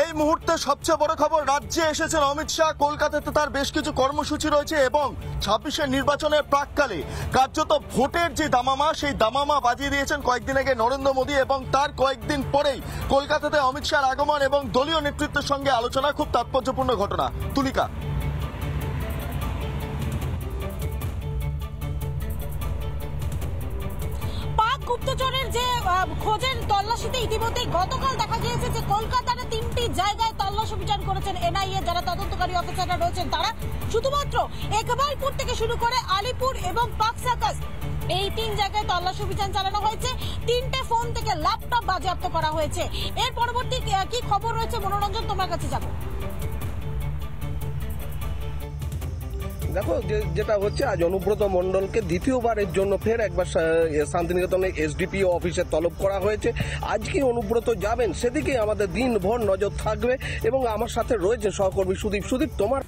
এই মুহূর্তে সবচেয়ে বড় খবর, রাজ্যে এসেছেন অমিত শাহ। কলকাতাতে তার বেশ কিছু কর্মসূচি রয়েছে এবং 26-এর নির্বাচনের প্রাককালে কার্যত ভোটের যে দামামা, সেই দামামা বাজিয়ে দিয়েছেন কয়েকদিন আগে নরেন্দ্র মোদী এবং তার কয়েকদিন পরেই কলকাতাতে অমিত শাহর আগমন এবং দলীয় নেতৃত্বের সঙ্গে আলোচনা। খুব তাৎপর্যপূর্ণ ঘটনা। তুলিকা, গুপ্তচরের যে খোঁজের তল্লাশিতে ইতিমধ্যেই গতকাল দেখা গিয়েছে যে কলকাতার 3টি জায়গায় তল্লাশি অভিযান করেছেন এনআইএ যারা তদন্তকারী অফিসাররা রয়েছেন। তারা শুধুমাত্র একবারপুর থেকে শুরু করে আলিপুর এবং পাক সার্কাস এই 3 জায়গায় তল্লাশি অভিযান চালানো হয়েছে। 3টে ফোন থেকে ল্যাপটপ বাজেয়াপ্ত করা হয়েছে। এর পরবর্তী কি খবর রয়েছে মনোরঞ্জন, তোমার কাছে যাব। দেখো যেটা হচ্ছে, আজ অনুব্রত মণ্ডলকে দ্বিতীয়বারের জন্য ফের একবার শান্তিনিকেতনে এসডিপিও অফিসে তলব করা হয়েছে। আজকে অনুব্রত যাবেন, সেদিকে আমাদের দিনভর নজর থাকবে এবং আমার সাথে রয়েছে সহকর্মী সুদীপ। সুদীপ, তোমার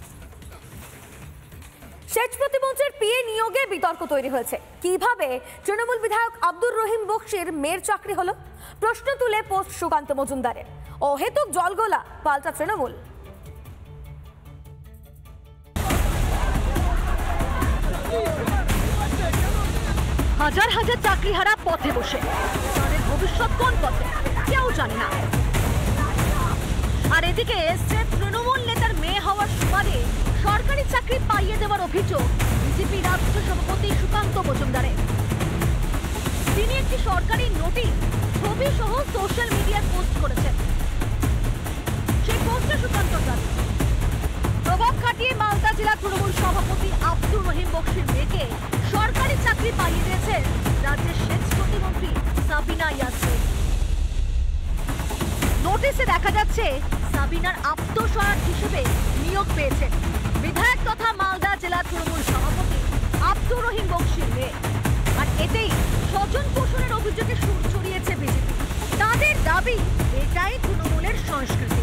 সেচ প্রতিমন্ত্রীর পিএ নিয়োগে বিতর্ক তৈরি হয়েছে। কিভাবে তৃণমূল বিধায়ক আব্দুর রহিম বক্সির মেয়ের চাকরি হলো, প্রশ্ন তুলে পোস্ট সুকান্ত মজুমদারের। অহেতুক জলগোলা পাল্টা তৃণমূল। হাজার হাজার চাকরিহারা পথে বসে, তাদের ভবিষ্যৎ কোন পথে কেউ জানে না। আর এদিকে এসছে তৃণমূল নেতার মেয়ে হওয়ার সুবাদে সরকারি চাকরি পাইয়ে দেওয়ার অভিযোগ বিজেপি রাজ্য সভাপতি সুকান্ত মজুমদারের। তিনি একটি সরকারি নোটিশ ছবি সহ সোশ্যাল মিডিয়ায় পোস্ট করেছেন। সেই পোস্টে সুকান্ত দাবি, প্রভাব খাটিয়ে মালদা জেলা তৃণমূল সভাপতি আব্দুর রহিম বক্সির মেয়েকে সরকারি চাকরি পাইয়ে দিয়েছেন রাজ্যের সেচ প্রতিমন্ত্রী সাবিনা ইয়াসমিন। নোটিশে দেখা যাচ্ছে সাবিনার আত্মসহায়ক হিসেবে নিয়োগ পেয়েছেন বিধায়ক তথা মালদা জেলা তৃণমূল সভাপতি আব্দুর রহিম বক্সির মেয়ে। আর এতেই স্বজন পোষণের অভিযোগে সুর ছড়িয়েছে বিজেপি। তাদের দাবি এটাই তৃণমূলের সংস্কৃতি।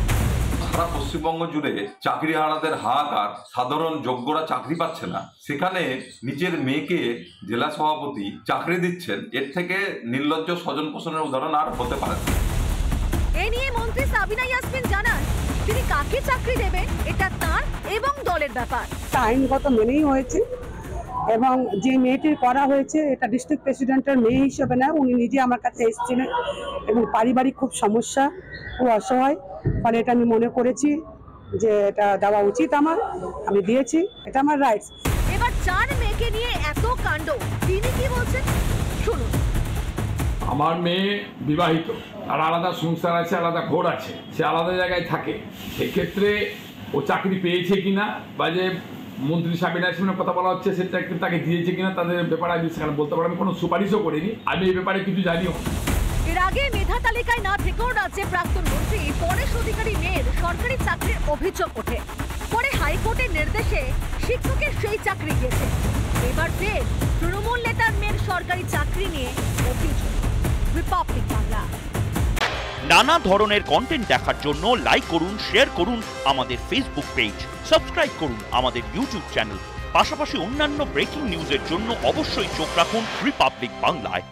সারা পশ্চিমবঙ্গ জুড়ে চাকরিহারাদের হাহাকার, সাধারণ যোগ্যরা চাকরি পাচ্ছে না, সেখানে নিজের মেয়েকে জেলা সভাপতি চাকরি দিচ্ছেন, এর থেকে নির্লজ্জ স্বজন পোষণের উদাহরণ আর হতে পারে না। এ নিয়ে মন্ত্রী সাবিনা ইয়াসমিন জানান, তিনি কাকে চাকরি দেবেন এটা তার এবং দলের ব্যাপার। আইনগত মেনেই হয়েছে এবং যে মেয়েটির করা হয়েছে এটা ডিস্ট্রিক্ট প্রেসিডেন্টের মেয়ে হিসেবে না, উনি নিজে আমার কাছে এসেছিলেন এবং পারিবারিক খুব সমস্যা, খুব অসহায়, ফলে এটা আমি মনে করেছি যে এটা দেওয়া উচিত আমার, আমি দিয়েছি, এটা আমার রাইটস। এবার 4 মেয়েকে নিয়ে এত কাণ্ড, তিনি কি বলছেন শুনুন। আমার মেয়ে বিবাহিত, আর আলাদা সংসার আছে, আলাদা ঘর আছে, সে আলাদা জায়গায় থাকে। সেক্ষেত্রে ও চাকরি পেয়েছে কিনা বা যে মন্ত্রী সাবিনা ইয়াসমিনের কথা বলা হচ্ছে সেটা তাকে দিয়েছে কিনা, তাদের ব্যাপারে আমি সেখানে বলতে পারবো। আমি কোনো সুপারিশও করিনি, আমি এই ব্যাপারে কিছু জানিও। এর আগে মেধা তালিকায় না থেকেও রাজ্যের প্রাক্তন মন্ত্রী পরেশ অধিকারী মেয়ের সরকারি চাকরির অভিযোগ ওঠে। পরে হাইকোর্টের নির্দেশে শিক্ষকের সেই চাকরি গিয়েছে। এবার ফের তৃণমূল নেতার মেয়ের সরকারি চাকরি নিয়ে অভিযোগ। রিপাবলিক বাংলা। নানা ধরনের কন্টেন্ট দেখার জন্য লাইক করুন, শেয়ার করুন আমাদের ফেসবুক পেজ, সাবস্ক্রাইব করুন আমাদের ইউটিউব চ্যানেল। পাশাপাশি অন্যান্য ব্রেকিং নিউজের জন্য অবশ্যই চোখ রাখুন রিপাবলিক বাংলায়।